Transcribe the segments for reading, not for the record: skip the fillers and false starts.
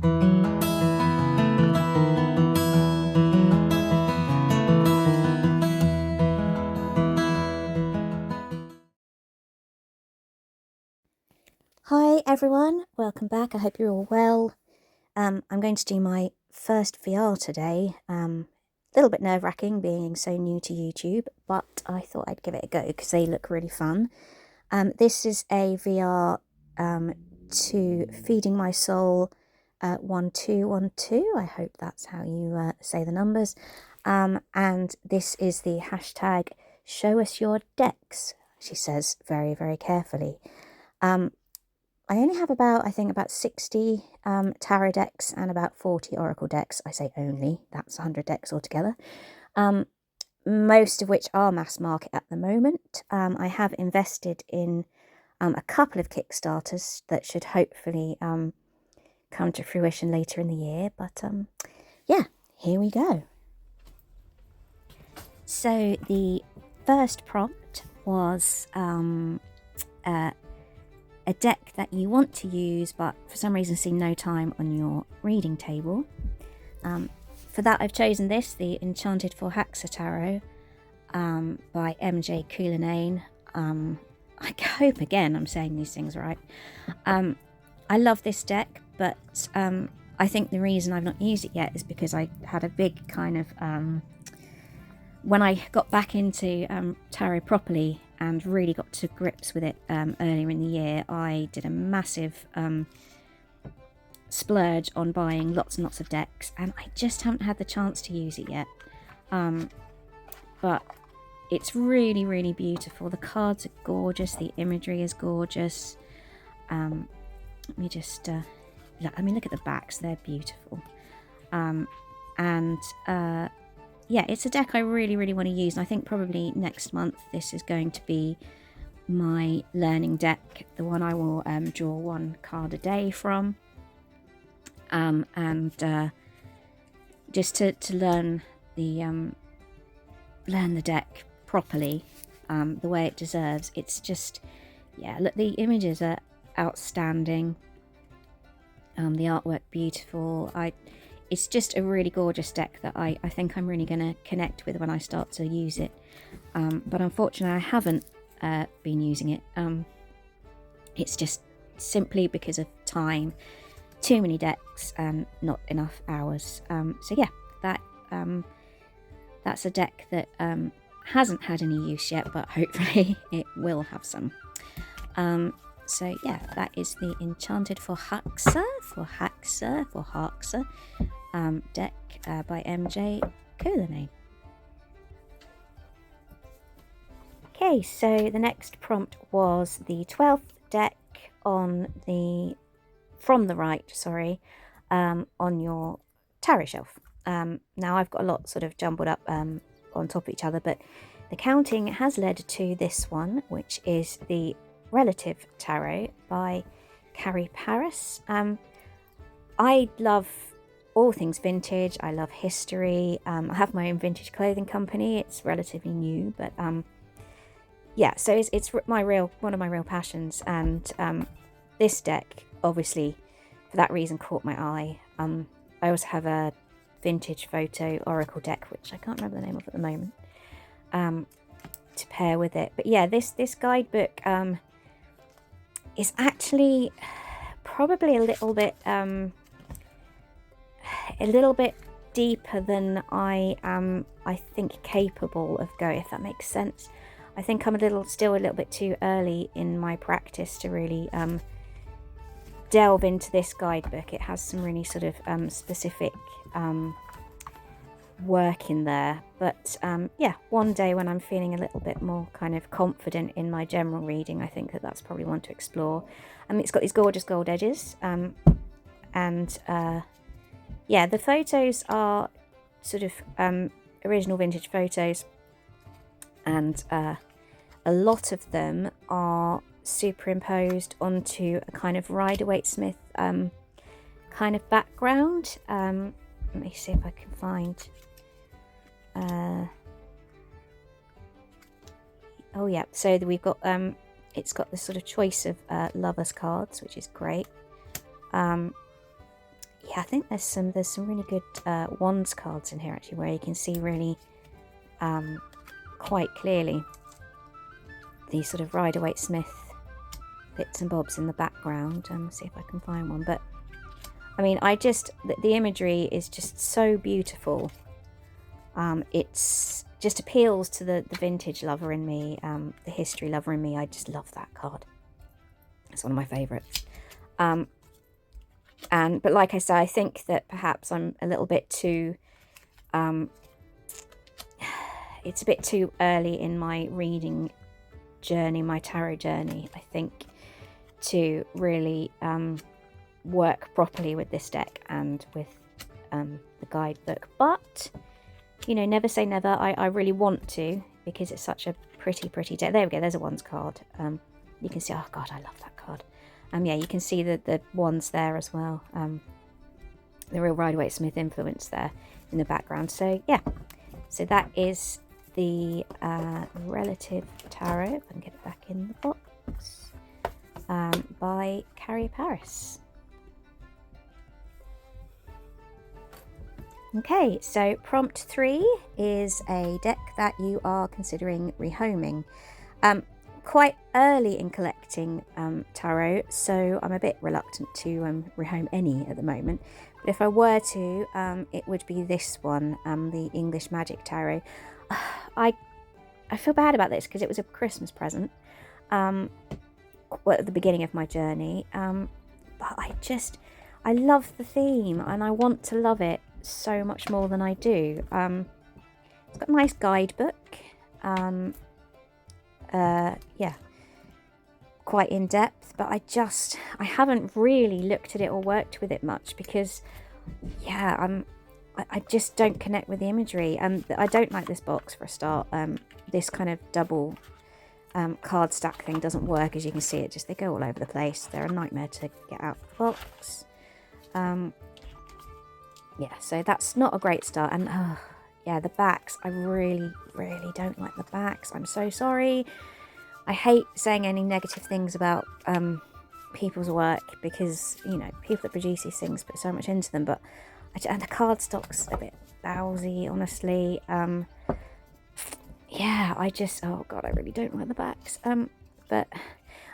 Hi everyone, welcome back. I hope you're all well. I'm going to do my first VR today. A little bit nerve-wracking being so new to YouTube, but I thought I'd give it a go because they look really fun. This is a VR to Feeding My Soul 1212. I hope that's how you say the numbers. And this is the hashtag show us your decks, she says very, very carefully. I only have about 60 tarot decks and about 40 oracle decks. I say only, that's 100 decks altogether. Most of which are mass market at the moment. I have invested in a couple of Kickstarters that should hopefully come to fruition later in the year. But yeah, here we go. So the first prompt was a deck that you want to use but for some reason see no time on your reading table. For that I've chosen this, the Enchanted Forhaxa Tarot by MJ Cullinane. I hope again I'm saying these things right. I love this deck, but I think the reason I've not used it yet is because I had a big kind of when I got back into tarot properly and really got to grips with it earlier in the year, I did a massive splurge on buying lots and lots of decks, and I just haven't had the chance to use it yet. But it's really, really beautiful. The cards are gorgeous, the imagery is gorgeous. Let me just, look at the backs, they're beautiful. Yeah, it's a deck I really, really want to use. And I think probably next month this is going to be my learning deck, the one I will draw one card a day from. Just to learn the deck properly, the way it deserves. It's just, yeah, look, the images are outstanding. The artwork beautiful. It's just a really gorgeous deck that I think I'm really going to connect with when I start to use it. But unfortunately, I haven't been using it. It's just simply because of time, too many decks and not enough hours. So yeah, that's a deck that hasn't had any use yet, but hopefully it will have some. So yeah, that is the Enchanted Forhaxa deck by MJ Cullinane. Okay, so the next prompt was the 12th deck from the right, on your tarot shelf. Now I've got a lot sort of jumbled up on top of each other, but the counting has led to this one, which is the Relative Tarot by Carrie. I love all things vintage. I love history. I have my own vintage clothing company. It's relatively new, but yeah, so it's one of my real passions, and this deck obviously for that reason caught my eye. I also have a vintage photo oracle deck, which I can't remember the name of at the moment, to pair with it. But yeah, this guidebook is actually probably a little bit deeper than I am, I think, capable of going, if that makes sense. I think I'm still a little bit too early in my practice to really delve into this guidebook. It has some really sort of specific work in there, but yeah, one day when I'm feeling a little bit more kind of confident in my general reading, I think that's probably one to explore. It's got these gorgeous gold edges, and yeah, the photos are sort of original vintage photos, and a lot of them are superimposed onto a kind of Rider-Waite-Smith kind of background. Let me see if I can find oh yeah, so we've got it's got this sort of choice of lovers cards, which is great. Yeah, yeah, I think there's some really good wands cards in here actually, where you can see really quite clearly the sort of Rider-Waite-Smith bits and bobs in the background. See if I can find one. But I mean, the imagery is just so beautiful. It's just appeals to the vintage lover in me, the history lover in me. I just love that card. It's one of my favourites. But like I say, I think that perhaps I'm a little bit too it's a bit too early in my reading journey, my tarot journey, I think, to really work properly with this deck and with the guidebook. But, you know, never say never. I really want to, because it's such a pretty deck. There we go, there's a wands card. You can see, oh god, I love that card. Yeah, you can see the wands there as well. The real Rider-Waite-Smith influence there in the background. So yeah, so that is the Relative Tarot, if I can get it back in the box, by Carrie Paris. Okay, so prompt 3 is a deck that you are considering rehoming. Quite early in collecting tarot, so I'm a bit reluctant to rehome any at the moment. But if I were to, it would be this one, the English Magic Tarot. I feel bad about this because it was a Christmas present at the beginning of my journey. But I love the theme and I want to love it so much more than I do. It's got a nice guidebook. Yeah, quite in depth, but I haven't really looked at it or worked with it much because, yeah, I just don't connect with the imagery, and I don't like this box for a start. This kind of double card stack thing doesn't work, as you can see. They go all over the place. They're a nightmare to get out of the box. Yeah, so that's not a great start. And yeah, the backs, I really don't like the backs. I'm so sorry. I hate saying any negative things about people's work, because, you know, people that produce these things put so much into them, but and the cardstock's a bit lousy, honestly. Yeah, oh god, I really don't like the backs. But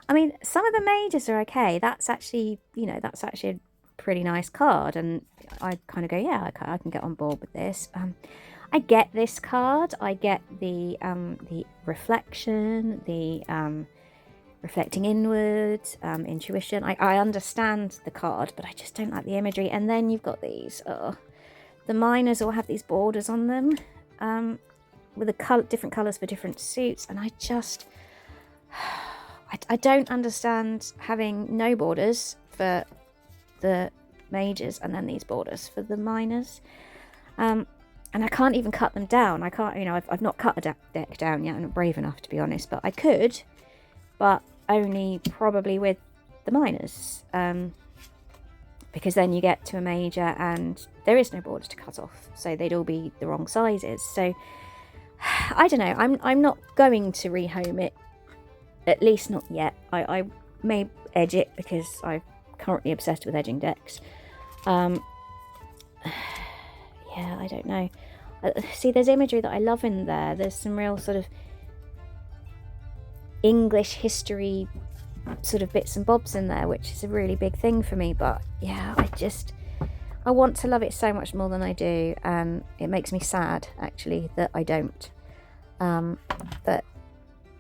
I mean, some of the majors are okay. That's actually, you know, that's actually a pretty nice card, and I kind of go, yeah, I can get on board with this. I get this card. I get the reflection, the reflecting inwards, intuition. I understand the card, but I just don't like the imagery. And then you've got these, the minors all have these borders on them, with the different colours for different suits, and I don't understand having no borders for the majors and then these borders for the minors. And I can't even cut them down. I can't, you know, I've not cut a deck down yet. I'm not brave enough, to be honest, but I could, but only probably with the minors, because then you get to a major and there is no border to cut off, so they'd all be the wrong sizes. So I don't know. I'm not going to rehome it, at least not yet. I may edge it because I'm currently obsessed with edging decks. Yeah, I don't know. See, there's imagery that I love in there. There's some real sort of English history sort of bits and bobs in there, which is a really big thing for me. But yeah, I want to love it so much more than I do, and it makes me sad, actually, that I don't. But,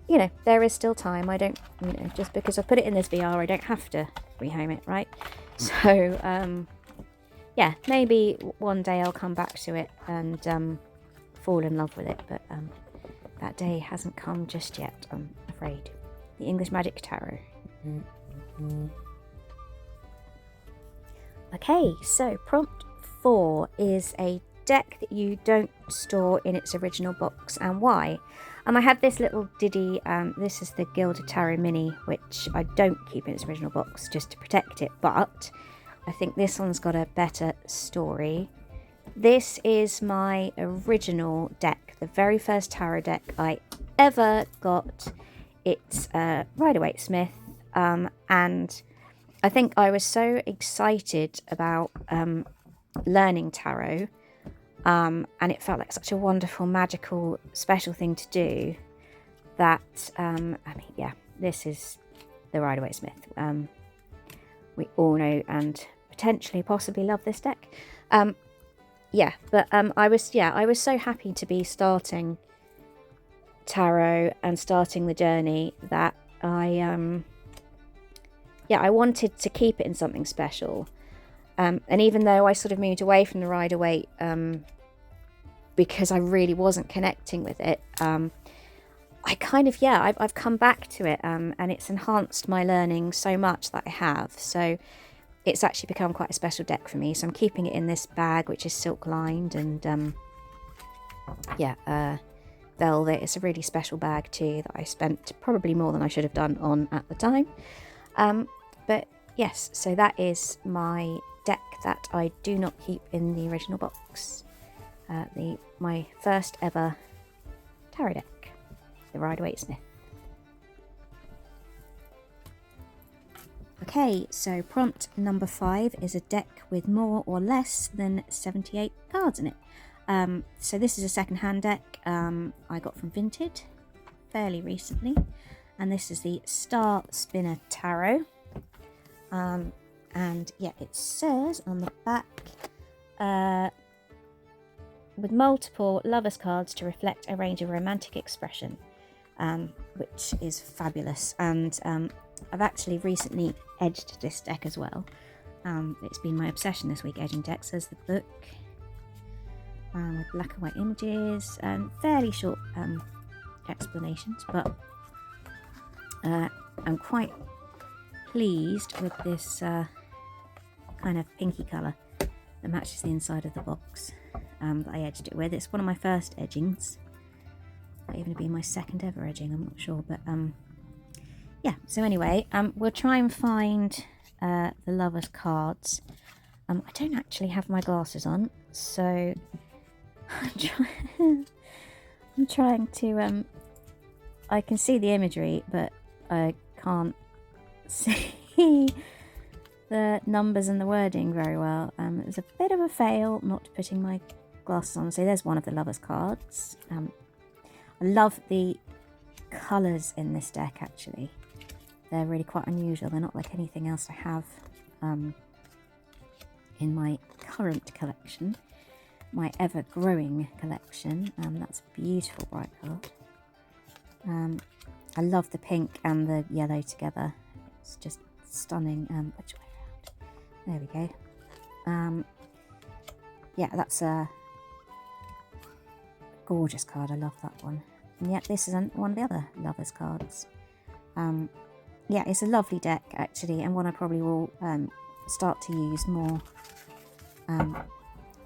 you know, there is still time. I don't, you know, just because I put it in this VR, I don't have to rehome it, right? So, yeah, maybe one day I'll come back to it and fall in love with it, but that day hasn't come just yet, I'm afraid. The English Magic Tarot. Okay, so prompt 4 is a deck that you don't store in its original box, and why? I have this little ditty, this is the Gilded Tarot Mini, which I don't keep in its original box just to protect it, but I think this one's got a better story. This is my original deck, the very first tarot deck I ever got. It's Rider-Waite-Smith, and I think I was so excited about learning tarot, and it felt like such a wonderful, magical, special thing to do that, I mean, yeah, this is the Rider-Waite-Smith. We all know and potentially possibly love this deck. Yeah, but I was so happy to be starting tarot and starting the journey that I wanted to keep it in something special. And even though I sort of moved away from the Rider-Waite because I really wasn't connecting with it, I kind of, I've come back to it, and it's enhanced my learning so much that I have. So it's actually become quite a special deck for me. So I'm keeping it in this bag, which is silk lined, and velvet. It's a really special bag too that I spent probably more than I should have done on at the time. But yes, so that is my deck that I do not keep in the original box. My first ever tarot deck. The Rider-Waite-Smith. Okay, so prompt number 5 is a deck with more or less than 78 cards in it. So this is a second-hand deck I got from Vinted fairly recently, and this is the Star Spinner Tarot. And yeah, it says on the back, with multiple lovers cards to reflect a range of romantic expression. Which is fabulous, and I've actually recently edged this deck as well. It's been my obsession this week, edging decks. There's the book with black and white images and fairly short explanations, but I'm quite pleased with this kind of pinky colour that matches the inside of the box that I edged it with. It's one of my first edgings. Might even be my second ever edging, I'm not sure, but yeah, so anyway, we'll try and find the lovers cards. I don't actually have my glasses on, so I'm trying to I can see the imagery, but I can't see the numbers and the wording very well. It was a bit of a fail not putting my glasses on. So there's one of the lovers cards. I love the colours in this deck, actually. They're really quite unusual. They're not like anything else I have in my current collection, my ever-growing collection. That's a beautiful bright card. I love the pink and the yellow together. It's just stunning. Which way around? There we go. Yeah, that's a gorgeous card. I love that one. And yet this isn't one of the other lovers cards. Yeah, it's a lovely deck actually, and one I probably will start to use more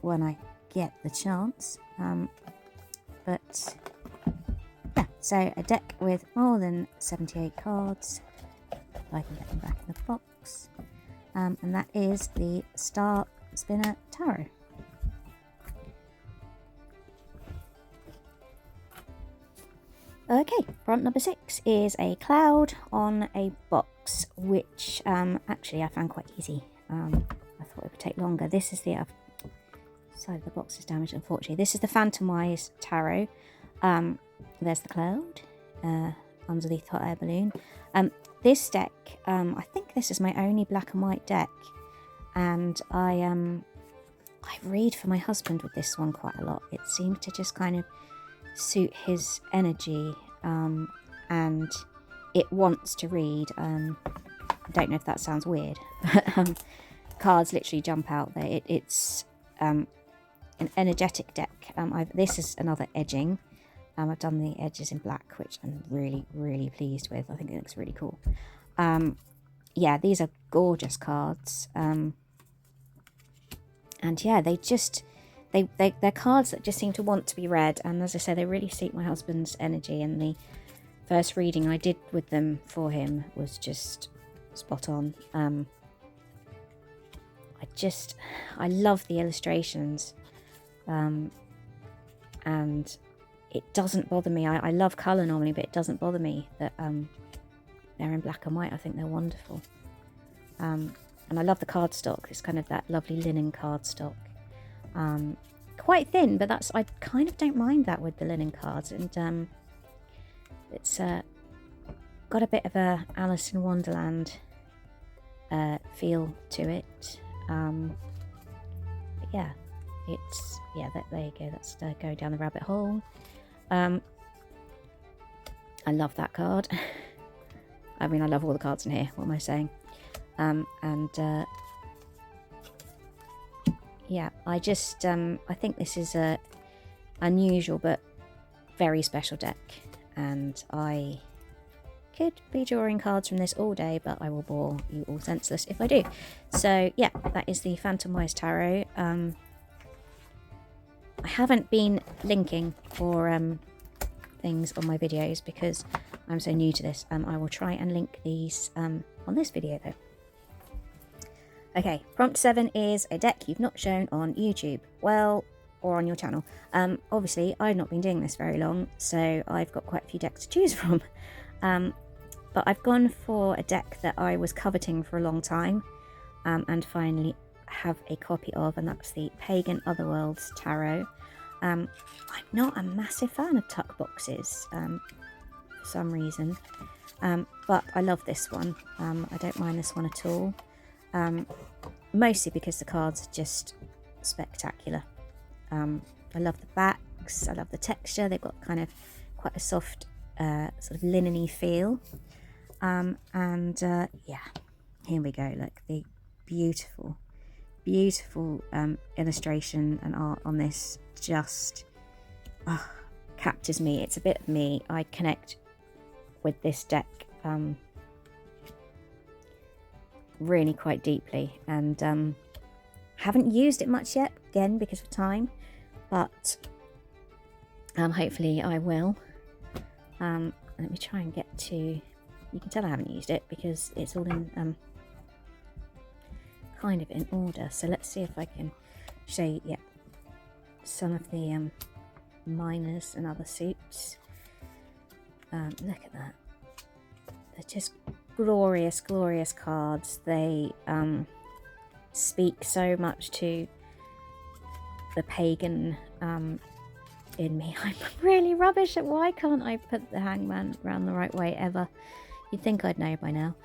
when I get the chance. But yeah, so a deck with more than 78 cards. If I can get them back in the box. And that is the Star Spinner Tarot. Okay, prompt number 6 is a cloud on a box, which actually I found quite easy. I thought it would take longer. This is the side of the box is damaged, unfortunately. This is the Phantomwise Tarot. There's the cloud underneath the hot air balloon. This deck, I think this is my only black and white deck, and I read for my husband with this one quite a lot. It seems to just kind of suit his energy, and it wants to read. I don't know if that sounds weird, but cards literally jump out there. It's an energetic deck. This is another edging. I've done the edges in black, which I'm really, really pleased with. I think it looks really cool. Yeah, these are gorgeous cards. And yeah, they're cards that just seem to want to be read. And as I say, they really suit my husband's energy. And the first reading I did with them for him was just spot on. I love the illustrations. And it doesn't bother me. I love colour normally, but it doesn't bother me that they're in black and white. I think they're wonderful. And I love the cardstock. It's kind of that lovely linen cardstock. Quite thin, but I kind of don't mind that with the linen cards. And it's got a bit of a Alice in Wonderland feel to it. But yeah, there you go. That's going down the rabbit hole. I love that card. I mean, I love all the cards in here. What am I saying? Yeah, I think this is a unusual but very special deck, and I could be drawing cards from this all day, but I will bore you all senseless if I do. So yeah, that is the Phantomwise Tarot. I haven't been linking for things on my videos because I'm so new to this. I will try and link these on this video though. Okay, prompt 7 is a deck you've not shown on YouTube, well, or on your channel. Obviously, I've not been doing this very long, so I've got quite a few decks to choose from. But I've gone for a deck that I was coveting for a long time, and finally have a copy of, and that's the Pagan Otherworlds Tarot. I'm not a massive fan of tuck boxes for some reason, but I love this one. I don't mind this one at all. Mostly because the cards are just spectacular. I love the backs, I love the texture. They've got kind of quite a soft sort of linen-y feel. Yeah, here we go. Look, the beautiful illustration and art on this just captures me. It's a bit of me. I connect with this deck really quite deeply, and haven't used it much yet, again because of time, but hopefully I will. Let me try and get to, you can tell I haven't used it because it's all in kind of in order. So let's see if I can show you, yeah, some of the minors and other suits. Look at that. They're just glorious cards. They speak so much to the pagan in me. I'm really rubbish at why can't I put the hangman around the right way ever. You'd think I'd know by now.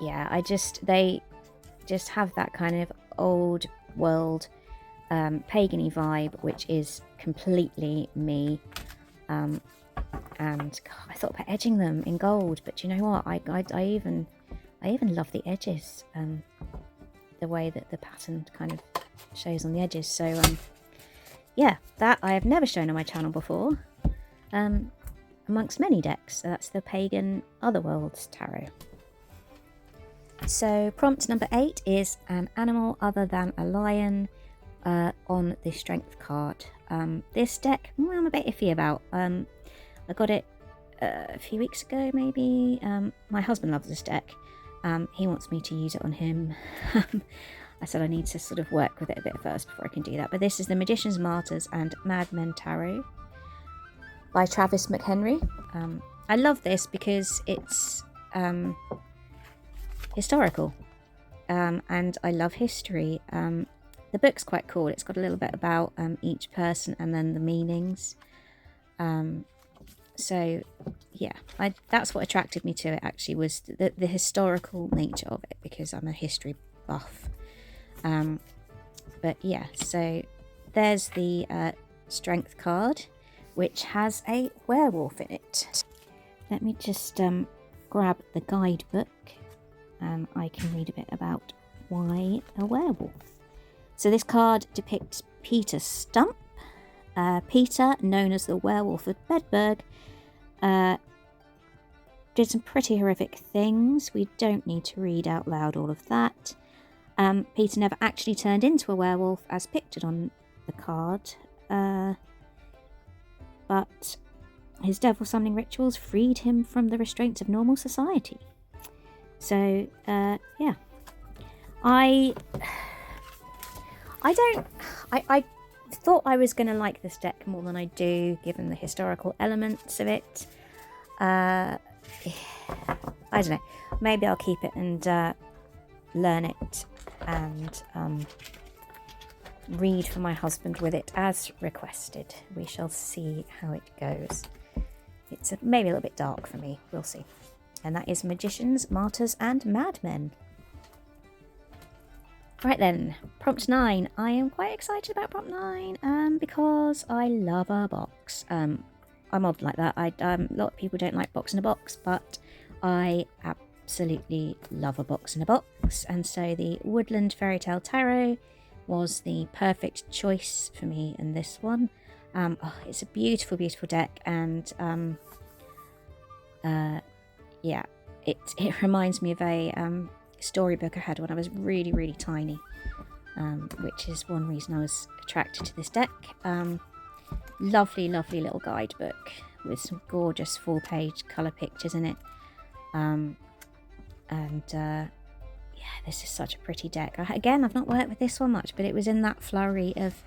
Yeah, they just have that kind of old world pagan-y vibe, which is completely me. And God, I thought about edging them in gold, but you know what? I even love the edges, the way that the pattern kind of shows on the edges. So yeah, that I have never shown on my channel before, amongst many decks. So that's the Pagan Otherworlds Tarot. So prompt number 8 is an animal other than a lion on the strength card. This deck, I'm a bit iffy about. I got it a few weeks ago, maybe. My husband loves this deck. He wants me to use it on him. I said I need to sort of work with it a bit first before I can do that. But this is the Magician's Martyrs and Madmen Tarot by Travis McHenry. I love this because it's historical, and I love history. The book's quite cool. It's got a little bit about each person and then the meanings. So yeah, that's what attracted me to it, actually, was the historical nature of it, because I'm a history buff. But yeah, so there's the strength card, which has a werewolf in it. Let me just grab the guidebook and I can read a bit about why a werewolf. So this card depicts Peter Stump. Peter, known as the Werewolf of Bedburg, did some pretty horrific things. We don't need to read out loud all of that. Peter never actually turned into a werewolf as pictured on the card, but his devil summoning rituals freed him from the restraints of normal society. So yeah, I thought I was going to like this deck more than I do, given the historical elements of it. I don't know. Maybe I'll keep it and learn it and read for my husband with it as requested. We shall see how it goes. It's maybe a little bit dark for me. We'll see. And that is Magicians, Martyrs and Madmen. Right then, prompt 9. I am quite excited about prompt 9 because I love a box. I'm odd like that. A lot of people don't like box in a box, but I absolutely love a box in a box. And so the Woodland Fairy Tale Tarot was the perfect choice for me in this one. It's a beautiful, beautiful deck, and yeah, it reminds me of a storybook I had when I was really, really tiny, which is one reason I was attracted to this deck. Lovely, lovely little guidebook with some gorgeous full-page colour pictures in it, yeah, this is such a pretty deck. Again, I've not worked with this one much, but it was in that flurry of...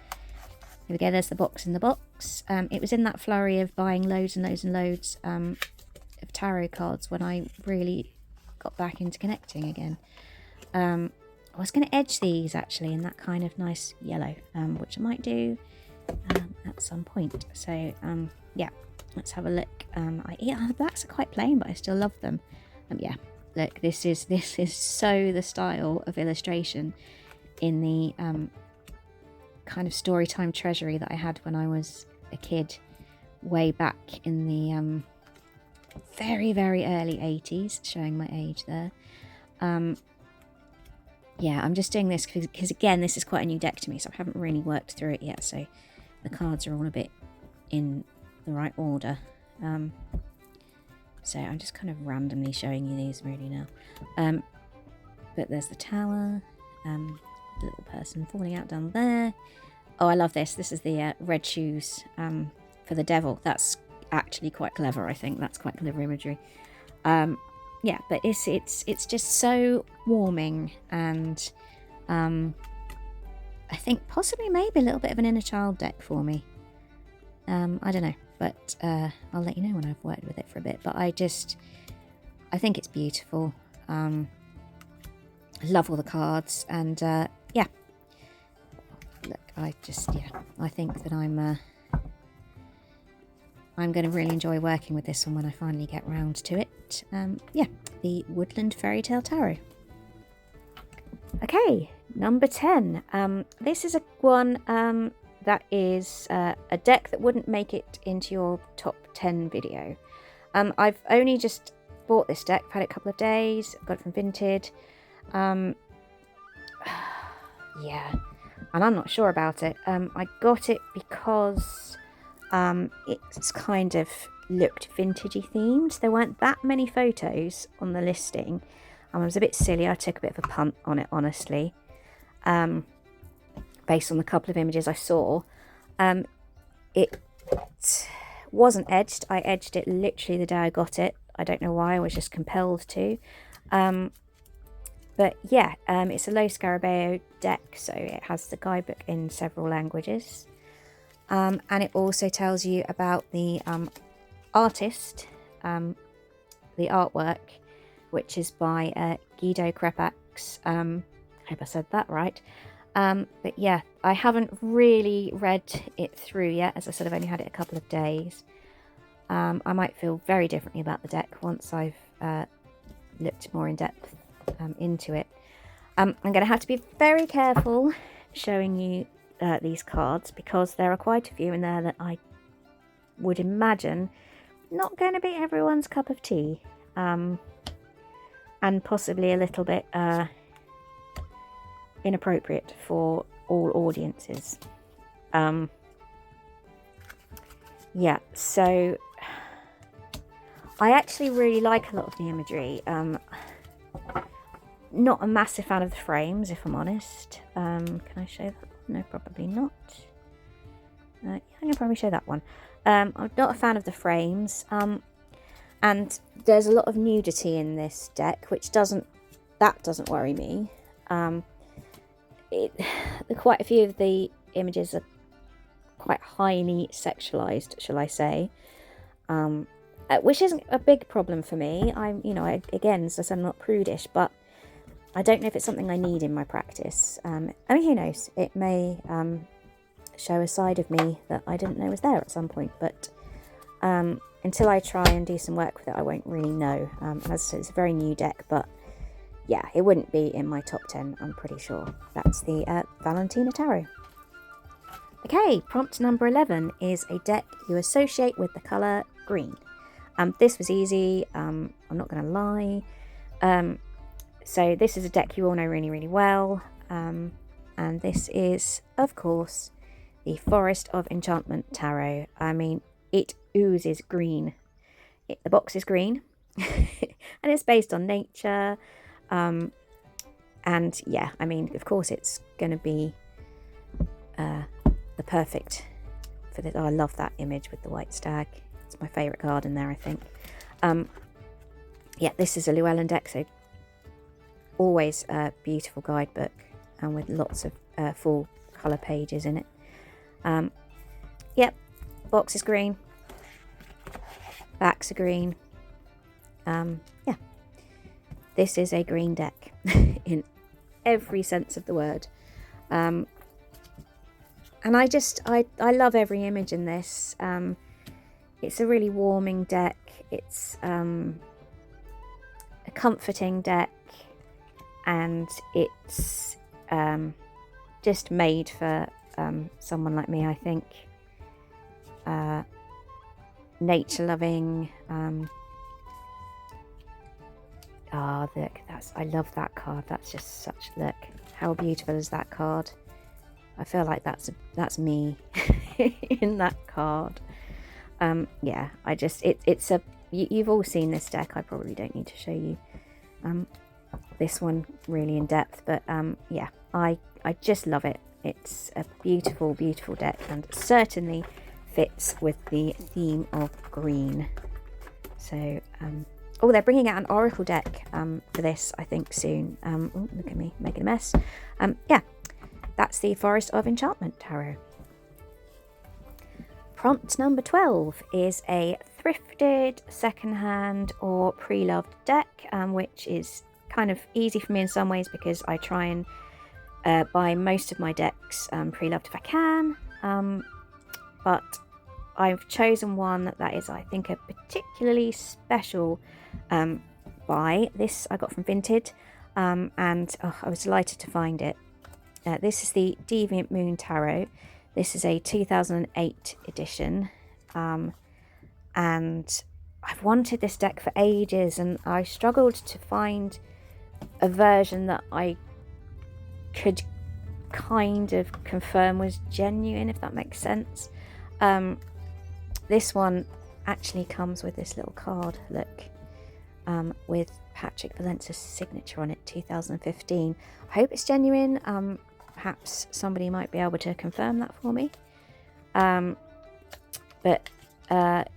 Here we go, there's the box in the box. It was in that flurry of buying loads and loads and loads of tarot cards when I really got back into connecting again. I was going to edge these actually in that kind of nice yellow, which I might do at some point. So yeah, let's have a look. Yeah, the blacks are quite plain, but I still love them. Yeah, look, this is so the style of illustration in the kind of storytime treasury that I had when I was a kid, way back in the very, very early 80s, showing my age there. Yeah, I'm just doing this because again, this is quite a new deck to me, so I haven't really worked through it yet, so the cards are all a bit in the right order. So I'm just kind of randomly showing you these really now. But there's the tower, little person falling out down there. Oh, I love this. This is the red shoes for the devil. That's actually quite clever, I think. That's quite clever imagery. Yeah, but it's just so warming, and I think possibly maybe a little bit of an inner child deck for me. I don't know, but I'll let you know when I've worked with it for a bit. But I think it's beautiful. I love all the cards, and yeah. Look, I think that I'm going to really enjoy working with this one when I finally get round to it. Yeah, the Woodland Fairy Tale Tarot. Okay, number 10. This is a one that is a deck that wouldn't make it into your top 10 video. I've only just bought this deck. I've had it a couple of days. I've got it from Vinted. Yeah, and I'm not sure about it. I got it because it's kind of looked vintagey themed. There weren't that many photos on the listing. I was a bit silly. I took a bit of a punt on it, honestly, based on the couple of images I saw. It wasn't edged. I edged it literally the day I got it. I don't know why. I was just compelled to. But yeah, it's a low Scarabeo deck, so it has the guidebook in several languages. And it also tells you about the artist, the artwork, which is by Guido Crepax. I hope I said that right. But yeah, I haven't really read it through yet. As I said, I've only had it a couple of days. I might feel very differently about the deck once I've looked more in depth into it. I'm going to have to be very careful showing you these cards, because there are quite a few in there that I would imagine not going to be everyone's cup of tea, and possibly a little bit inappropriate for all audiences. Yeah, so I actually really like a lot of the imagery. Not a massive fan of the frames, if I'm honest. Can I show that? No, probably not. Yeah, I can probably show that one. I'm not a fan of the frames. And there's a lot of nudity in this deck, which doesn't worry me. Quite a few of the images are quite highly sexualized, shall I say. which isn't a big problem for me. I'm, you know, again, as I said, I'm not prudish, but I don't know if it's something I need in my practice. I mean, who knows? It may show a side of me that I didn't know was there at some point, but until I try and do some work with it, I won't really know. As I said, it's a very new deck, but yeah, it wouldn't be in my top 10, I'm pretty sure. That's the Valentina Tarot. Okay, prompt number 11 is a deck you associate with the colour green. This was easy, I'm not going to lie. So this is a deck you all know really, really well. And this is, of course, the Forest of Enchantment Tarot. I mean, it oozes green. The box is green. And it's based on nature. And yeah, I mean, of course, it's going to be the perfect for this. Oh, I love that image with the white stag. It's my favourite card in there, I think. Yeah, this is a Llewellyn deck, so always a beautiful guidebook and with lots of full colour pages in it. Yep, box is green, backs are green. Yeah, this is a green deck in every sense of the word. And I love every image in this. It's a really warming deck. It's a comforting deck, and it's just made for someone like me, I think. Nature loving. Look, I love that card. That's just such, look, how beautiful is that card? I feel like that's me in that card. Yeah, it's a, you've all seen this deck. I probably don't need to show you this one really in depth, but yeah, I just love it. It's a beautiful, beautiful deck, and certainly fits with the theme of green. So oh, they're bringing out an oracle deck for this, I think, soon. Oh, look at me making a mess. Yeah, that's the Forest of Enchantment Tarot. Prompt number 12 is a thrifted, secondhand or pre-loved deck, which is kind of easy for me in some ways because I try and buy most of my decks pre-loved if I can. But I've chosen one that is, I think, a particularly special buy. This I got from Vinted, and I was delighted to find it. This is the Deviant Moon Tarot. This is a 2008 edition, and I've wanted this deck for ages, and I struggled to find a version that I could kind of confirm was genuine, if that makes sense. This one actually comes with this little card, look, with Patrick Valence's signature on it, 2015. I hope it's genuine. Perhaps somebody might be able to confirm that for me. But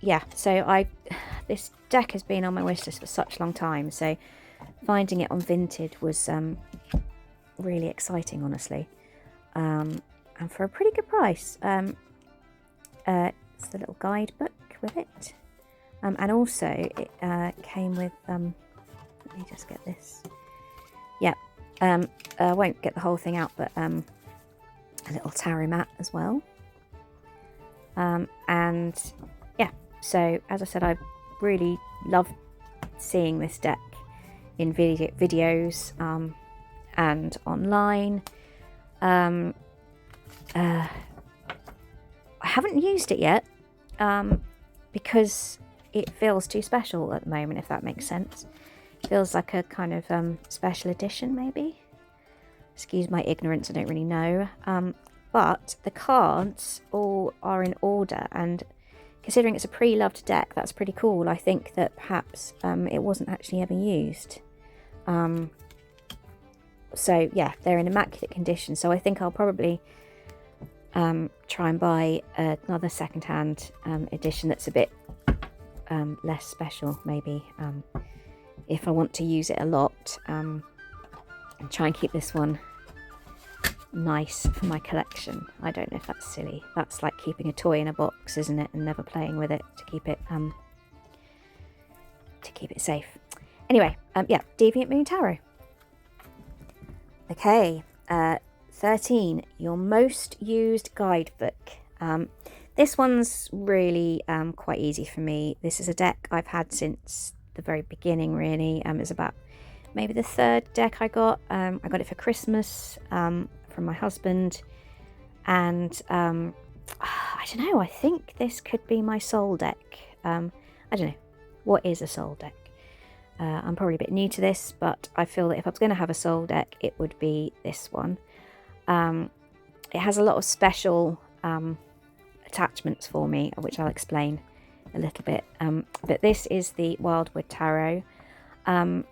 yeah, so this deck has been on my wish list for such a long time, so finding it on Vinted was really exciting, honestly, and for a pretty good price. It's the little guidebook with it, and also it came with let me just get this. Yeah, I won't get the whole thing out, but a little tarot mat as well. And yeah, so as I said, I really love seeing this deck in videos and online. I haven't used it yet because it feels too special at the moment, if that makes sense. It feels like a kind of special edition, maybe. Excuse my ignorance, I don't really know. But the cards all are in order, and considering it's a pre-loved deck, that's pretty cool. I think that perhaps it wasn't actually ever used. So yeah, they're in immaculate condition, so I think I'll probably try and buy another second-hand edition that's a bit less special, maybe, if I want to use it a lot, and try and keep this one nice for my collection. I don't know if that's silly. That's like keeping a toy in a box, isn't it, and never playing with it to keep it keep it safe. Anyway, yeah, Deviant Moon Tarot. Okay, 13, your most used guidebook. This one's really quite easy for me. This is a deck I've had since the very beginning, really. It's about maybe the third deck I got. I got it for Christmas from my husband. And I don't know, I think this could be my soul deck. I don't know, what is a soul deck? I'm probably a bit new to this, but I feel that if I was going to have a soul deck, it would be this one. It has a lot of special attachments for me, which I'll explain a little bit. But this is the Wildwood Tarot. Oh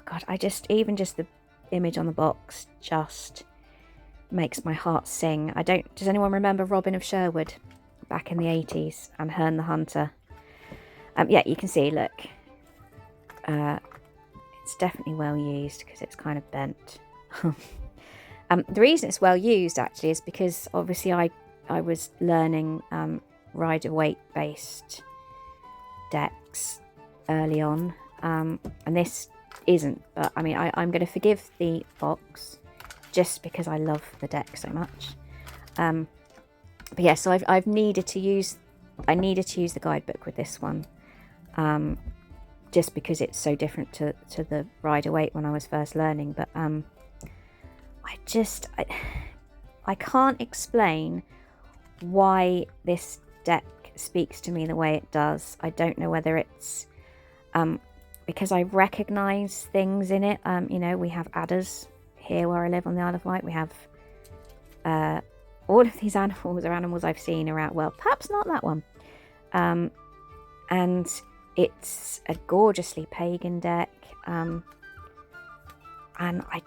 God, even just the image on the box just makes my heart sing. Does anyone remember Robin of Sherwood back in the 80s and Herne the Hunter? Yeah, you can see, look. It's definitely well used because it's kind of bent. The reason it's well used actually is because obviously I was learning Rider-Waite based decks early on, and this isn't, but I mean I'm going to forgive the box just because I love the deck so much. But yeah, so I've needed to use the guidebook with this one. Just because it's so different to the Rider-Waite when I was first learning. But I can't explain why this deck speaks to me the way it does. I don't know whether it's because I recognise things in it. You know, we have adders here where I live on the Isle of Wight. We have all of these animals are animals I've seen around. Well, perhaps not that one. And it's a gorgeously pagan deck, and I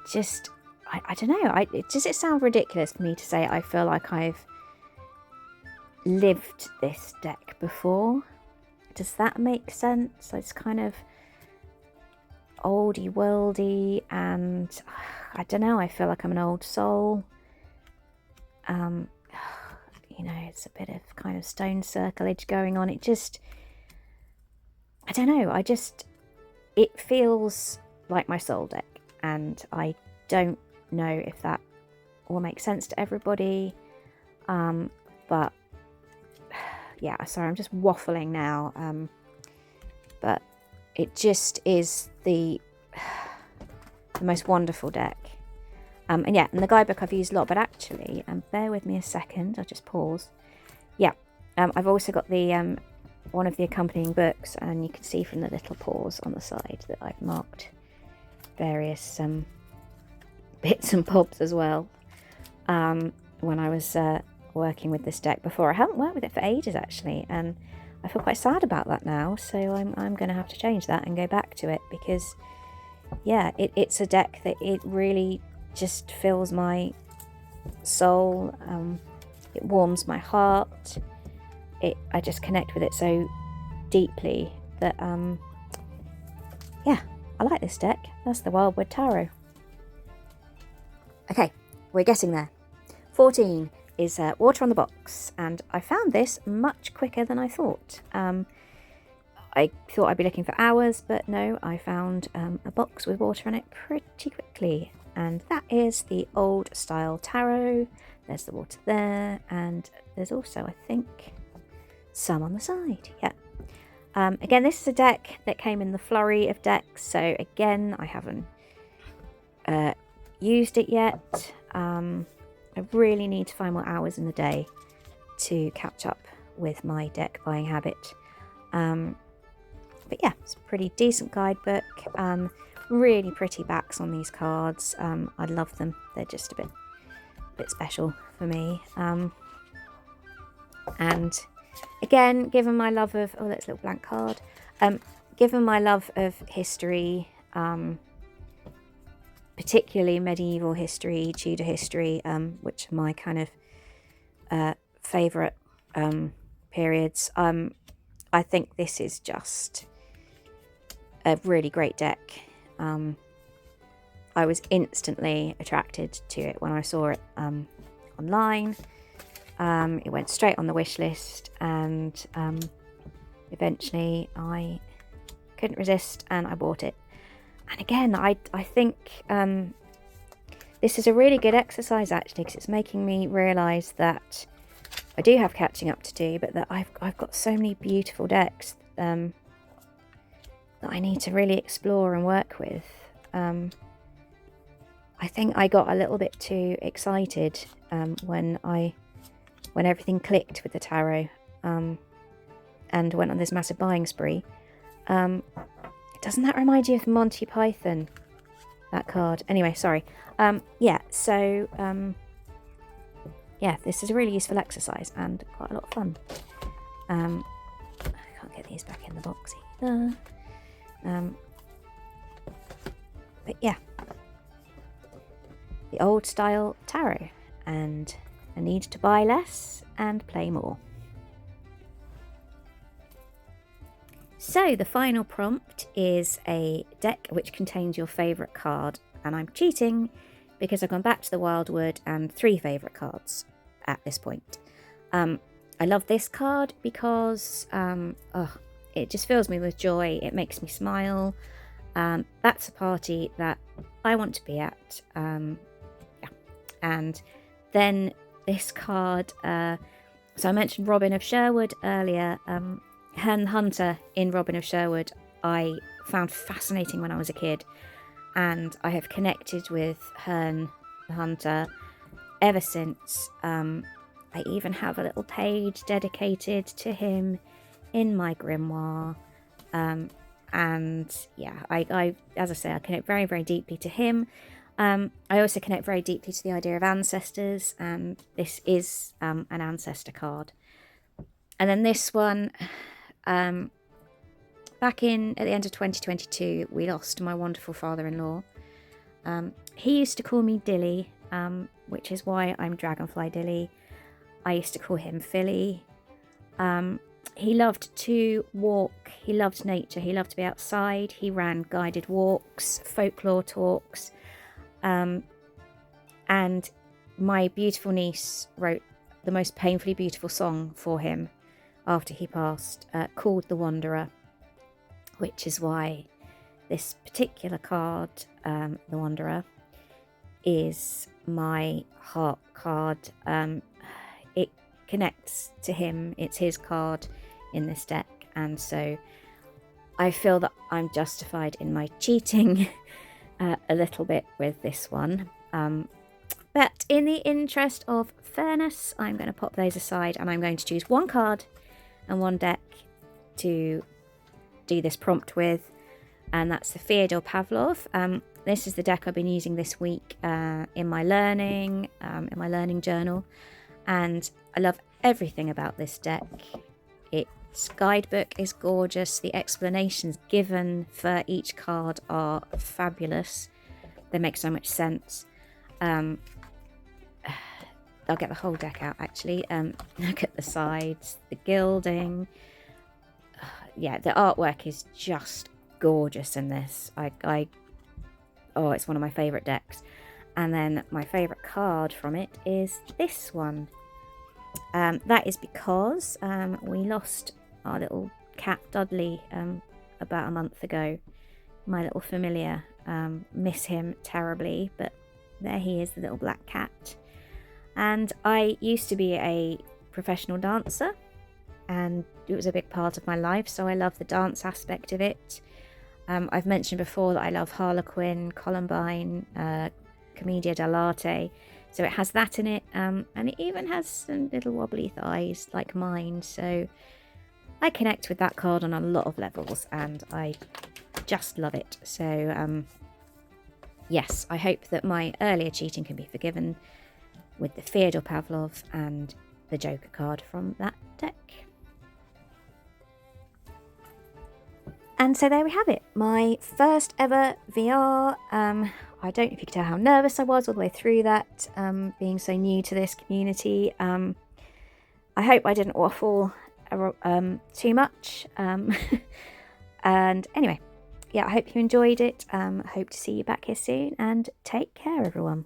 don't know. Does it sound ridiculous for me to say I feel like I've lived this deck before? Does that make sense? It's kind of oldie worldy, and I don't know. I feel like I'm an old soul. You know, it's a bit of kind of stone circleage going on. I don't know, it feels like my soul deck, and I don't know if that will make sense to everybody, but yeah, sorry, I'm just waffling now, but it just is the most wonderful deck, and yeah, and the guidebook I've used a lot, but actually, bear with me a second, I'll just pause. Yeah, I've also got the one of the accompanying books, and you can see from the little paws on the side that I've marked various bits and bobs as well when I was working with this deck before. I haven't worked with it for ages actually, and I feel quite sad about that now, so I'm going to have to change that and go back to it, because yeah, it's a deck that it really just fills my soul. It warms my heart. I just connect with it so deeply that, yeah, I like this deck. That's the Wildwood Tarot. Okay, we're getting there. 14 is Water on the Box, and I found this much quicker than I thought. I thought I'd be looking for hours, but no, I found a box with water in it pretty quickly, and that is the Old Style Tarot. There's the water there, and there's also, I think, some on the side. Yeah. Again, this is a deck that came in the flurry of decks, so again, I haven't used it yet. I really need to find more hours in the day to catch up with my deck buying habit. But yeah, it's a pretty decent guidebook. Really pretty backs on these cards. I love them. They're just a bit special for me. And again, given my love of, oh, that's a little blank card. Given my love of history, particularly medieval history, Tudor history, which are my kind of favourite periods, I think this is just a really great deck. I was instantly attracted to it when I saw it online. It went straight on the wish list, and eventually I couldn't resist, and I bought it. And again, I think this is a really good exercise actually, because it's making me realise that I do have catching up to do, but that I've got so many beautiful decks that I need to really explore and work with. I think I got a little bit too excited when everything clicked with the tarot, and went on this massive buying spree. Doesn't that remind you of Monty Python? That card. Anyway, sorry. Yeah, this is a really useful exercise and quite a lot of fun. I can't get these back in the box either. But yeah, the old style tarot, and a need to buy less and play more. So the final prompt is a deck which contains your favourite card, and I'm cheating because I've gone back to the Wildwood and 3 favourite cards at this point. I love this card because it just fills me with joy, it makes me smile. That's a party that I want to be at. And then this card, so I mentioned Robin of Sherwood earlier. Herne Hunter in Robin of Sherwood I found fascinating when I was a kid, and I have connected with Herne the Hunter ever since. I even have a little page dedicated to him in my grimoire. And yeah, I as I say, I connect very, very deeply to him. I also connect very deeply to the idea of ancestors, and this is an ancestor card. And then this one, back at the end of 2022, we lost my wonderful father-in-law. He used to call me Dilly, which is why I'm Dragonfly Dilly. I used to call him Philly. He loved to walk, he loved nature, he loved to be outside, he ran guided walks, folklore talks, and my beautiful niece wrote the most painfully beautiful song for him after he passed, called The Wanderer, which is why this particular card, The Wanderer, is my heart card. It connects to him, it's his card in this deck, and so I feel that I'm justified in my cheating a little bit with this one. But in the interest of fairness, I'm going to pop those aside, and I'm going to choose one card and one deck to do this prompt with, and that's the Fyodor Pavlov. This is the deck I've been using this week in my learning journal, and I love everything about this deck. Its guidebook is gorgeous, the explanations given for each card are fabulous, they make so much sense. I'll get the whole deck out actually. Look at the sides, the gilding. Yeah, the artwork is just gorgeous in this. It's one of my favourite decks. And then my favourite card from it is this one. That is because we lost our little cat Dudley about a month ago. My little familiar. Miss him terribly, but there he is, the little black cat. And I used to be a professional dancer, and it was a big part of my life, so I love the dance aspect of it. I've mentioned before that I love Harlequin, Columbine, Commedia dell'arte, so it has that in it, and it even has some little wobbly thighs like mine, so I connect with that card on a lot of levels, and I just love it. So yes, I hope that my earlier cheating can be forgiven with the Fyodor Pavlov and the Joker card from that deck. And so there we have it, my first ever VR. I don't know if you could tell how nervous I was all the way through that, being so new to this community. I hope I didn't waffle too much. And anyway, yeah, I hope you enjoyed it. I hope to see you back here soon, and take care, everyone.